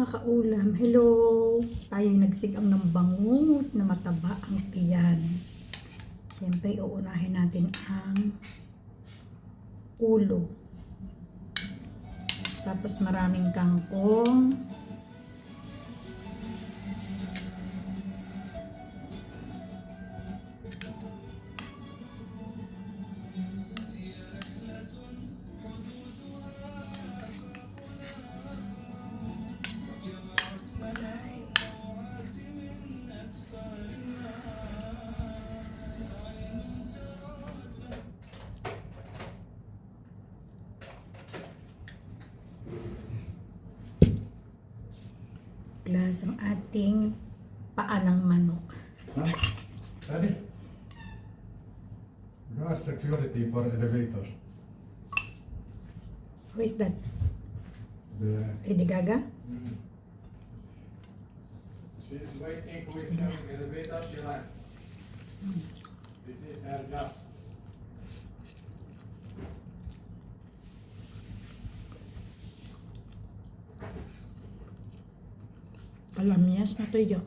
mga kaulam, hello! Tayo'y nagsigang ng bangus na mataba ang tiyan. Siyempre, uunahin natin ang ulo. Tapos maraming kangkong. Plus ang ating paa ng manok. Huh? Ready? You are security for elevator. Who is that? The, Lady Gaga? she's waiting with some elevator. She ran. This is her job. Kalamyas na tuyo.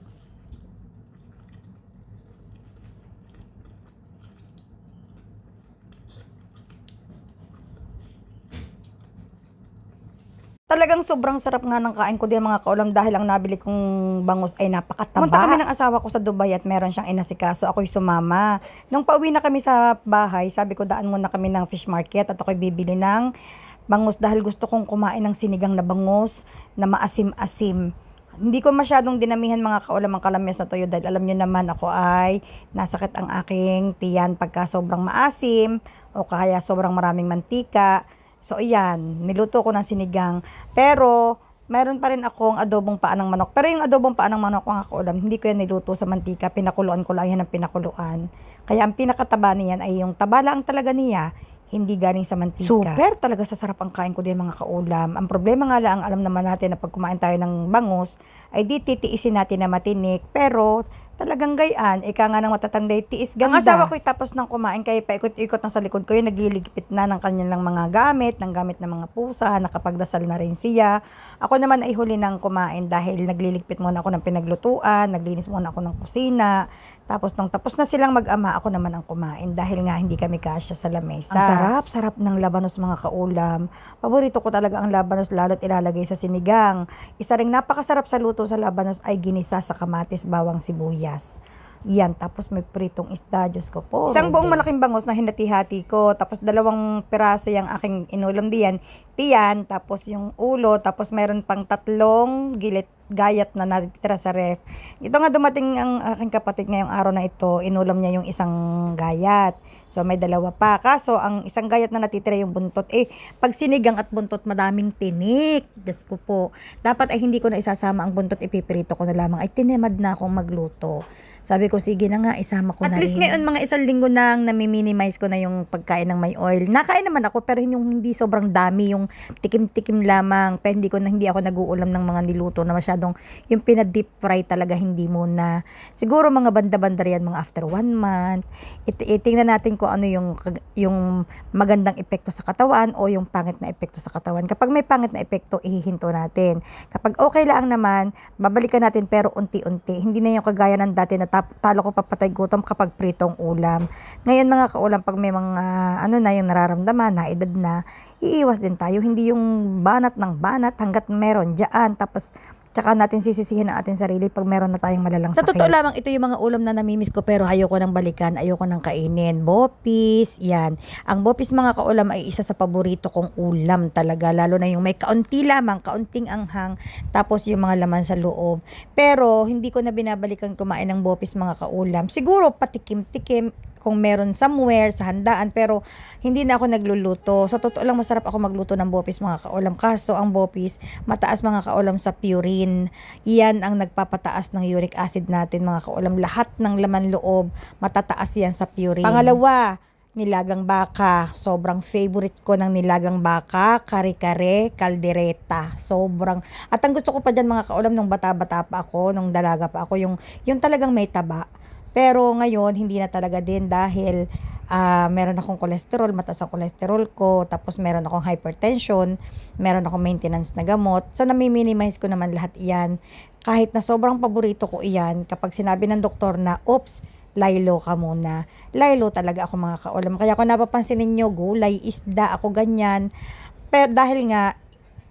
Talagang sobrang sarap nga ng kain ko din mga kaulam dahil ang nabili kong bangus ay napakataba. Pumunta kami ng asawa ko sa Dubai at meron siyang inasikaso. Ako'y sumama. Nung pauwi na kami sa bahay, sabi ko daan muna kami ng fish market at ako'y bibili ng bangus dahil gusto kong kumain ng sinigang na bangus na maasim-asim. Hindi ko masyadong dinamihan mga kaulam ang kalamyas na toyo dahil alam nyo naman ako ay nasakit ang aking tiyan pagka sobrang maasim o kaya sobrang maraming mantika. So ayan, niluto ko ng sinigang. Pero meron pa rin akong adobong paa ng manok. Pero yung adobong paa ng manok mga kaulam, hindi ko yan niluto sa mantika. Pinakuluan ko lang yan ng pinakuluan. Kaya ang pinakataba niyan ay yung taba lang talaga niya, hindi galing sa mantika. Super talaga sa sarap ang kain ko din mga kaulam. Ang problema nga lang, alam naman natin na pag kumain tayo ng bangus, ay di titiisin natin na matinik. Pero talagang gayaan, ika nga ng matatanday, tiis ganda. Ang asawa ko'y tapos ng kumain, kaya paikot-ikot na sa likod ko, yung nagliligpit na ng kanyang mga gamit, ng gamit ng mga pusa, nakapagdasal na rin siya. Ako naman ay huli ng kumain dahil nagliligpit muna ako ng pinaglutuan, naglinis muna ako ng kusina. Tapos nung tapos na silang mag-ama, ako naman ang kumain dahil nga hindi kami kasya sa lamesa. Ang sarap ng labanos mga kaulam. Paborito ko talaga ang labanos lalo't ilalagay sa sinigang. Isa ring napakasarap sa luto sa labanos ay ginisa sa kamatis, bawang, sibuyas. Yan, tapos may pritong isda, Diyos ko po. Isang buong malaking bangus na hinati-hati ko, tapos 2 piraso yung aking inulam diyan, tiyan, tapos yung ulo, tapos meron pang 3 gayat na natitira sa ref. Ito nga dumating ang aking kapatid ngayong araw na ito, inulam niya yung isang gayat. So may 2 pa. Kaso ang isang gayat na natitira yung buntot. Pag sinigang at buntot, madaming tinik. Diyos ko po. Dapat ay hindi ko na isasama ang buntot, ipiprito ko na lamang. Ay tinimad na akong magluto. Sabi ko, sige na nga, isama ko na rin. At least ngayon, mga 1 linggo nang nami-minimize ko na yung pagkain ng may oil. Nakain naman ako, pero yung hindi sobrang dami, yung tikim-tikim lamang. Pero hindi ako nag-uulam ng mga niluto na masyadong, yung pinadip fry talaga, hindi muna. Siguro mga banda-banda yan, mga after 1 month. Tingnan natin kung ano yung magandang epekto sa katawan o yung pangit na epekto sa katawan. Kapag may pangit na epekto, ihihinto natin. Kapag okay lang naman, babalikan natin pero unti-unti. Hindi na yung kagaya ng dati na talo ko papatay gutom kapag pritong ulam. Ngayon mga kaulam, pag may mga yung nararamdaman na edad na, iiwas din tayo. Hindi yung banat ng banat hanggat meron dyan. Tapos tsaka natin sisisihin ang ating sarili pag meron na tayong malalang sakit. Sa totoo lamang, ito yung mga ulam na namimiss ko pero ayoko nang balikan, ayoko nang kainin. Bopis, yan. Ang bopis mga kaulam ay isa sa paborito kong ulam talaga. Lalo na yung may kaunti lamang, kaunting anghang, tapos yung mga laman sa loob. Pero hindi ko na binabalikan kumain ng bopis mga kaulam. Siguro patikim-tikim kung meron somewhere sa handaan, pero hindi na ako nagluluto. Sa totoo lang, masarap ako magluto ng bopis mga kaulam. Kaso ang bopis, mataas mga kaulam sa purine. Yan ang nagpapataas ng uric acid natin mga kaulam. Lahat ng laman loob, matataas yan sa purine. Pangalawa, nilagang baka. Sobrang favorite ko ng nilagang baka, kare-kare, kaldereta. Sobrang. At ang gusto ko pa dyan mga kaulam, nung bata-bata pa ako, nung dalaga pa ako, yung talagang may taba. Pero ngayon, hindi na talaga din dahil Meron akong cholesterol, mataas ang cholesterol ko, tapos meron akong hypertension, meron akong maintenance na gamot. So, nami-minimize ko naman lahat iyan. Kahit na sobrang paborito ko iyan, kapag sinabi ng doktor na, oops, Lilo ka muna. Lilo talaga ako mga kaulam. Kaya kung napapansin ninyo, gulay, isda, ako ganyan. Pero dahil nga,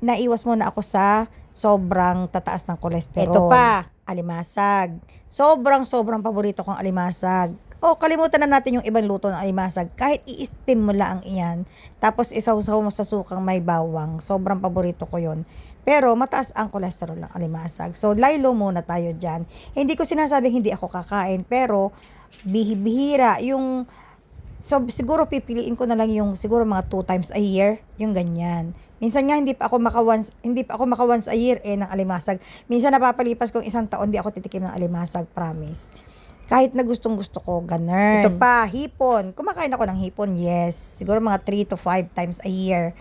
naiwas muna ako sa sobrang tataas ng cholesterol. Ito pa, alimasag. Sobrang paborito kong alimasag. Kalimutan na natin yung ibang luto ng alimasag. Kahit i-steam mo lang iyan. Tapos isaw-saw mo sa sukang may bawang. Sobrang paborito ko yun. Pero mataas ang cholesterol ng alimasag. So, Lilo muna tayo dyan. Hindi ko sinasabing hindi ako kakain. Pero, bihira. So, siguro pipiliin ko na lang yung siguro mga 2 times a year. Yung ganyan. Minsan nga hindi pa ako maka once a year ng alimasag. Minsan napapalipas kong 1 taon di ako titikim ng alimasag, promise. Kahit na gustong-gusto ko, ganun. Ito pa, hipon. Kumakain ako ng hipon, yes. Siguro mga 3 to 5 times a year.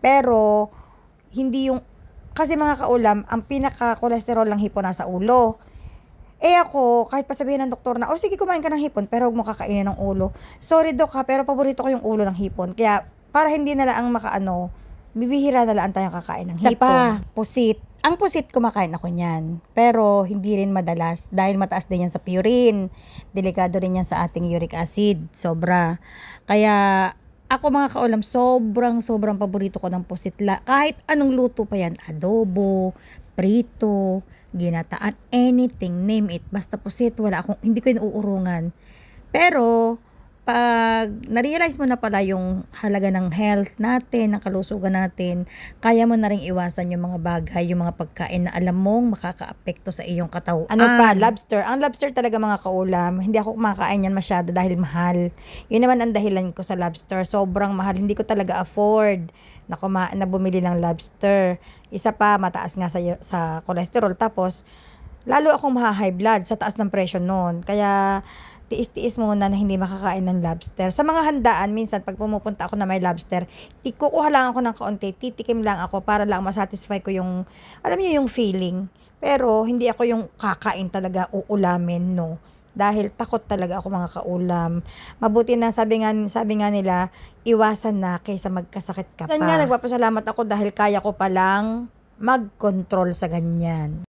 Pero, kasi mga kaulam, ang pinaka-cholesterol ng hipon nasa ulo. Ako, kahit pa sabihin ng doktor na, sige, kumain ka ng hipon, pero huwag mo kakainin ng ulo. Sorry, Dok, pero paborito ko yung ulo ng hipon. Kaya, para hindi na lang bibihira na lang tayong kakain ng hipon. Pusit. Ang pusit, kumakain ako niyan. Pero, hindi rin madalas. Dahil mataas din yan sa purine. Delikado rin yan sa ating uric acid. Sobra. Kaya, ako mga kaulam, sobrang paborito ko ng pusit. Kahit anong luto pa yan. Adobo, prito, ginataan, anything, name it. Basta pusit, hindi ko inuurungan. Pero, pag na-realize mo na pala yung halaga ng health natin, ng kalusugan natin, kaya mo na rin iwasan yung mga bagay, yung mga pagkain na alam mong makakaapekto sa iyong katawan. Lobster. Ang lobster talaga mga kaulam, hindi ako kumakain yan masyado dahil mahal. Yun naman ang dahilan ko sa lobster. Sobrang mahal. Hindi ko talaga afford na bumili ng lobster. Isa pa, mataas nga sa cholesterol. Tapos, lalo akong high blood sa taas ng presyo noon. Kaya, tiis-tiis muna na hindi makakain ng lobster. Sa mga handaan, minsan pag pumupunta ako na may lobster, kukuha lang ako ng kaunti, titikim lang ako para lang masatisfy ko yung, alam niyo yung feeling. Pero hindi ako yung kakain talaga, uulamin, no. Dahil takot talaga ako mga kaulam. Mabuti na sabi nga nila, iwasan na kaysa magkasakit ka pa. Nga nagpapasalamat ako dahil kaya ko palang mag-control sa ganyan.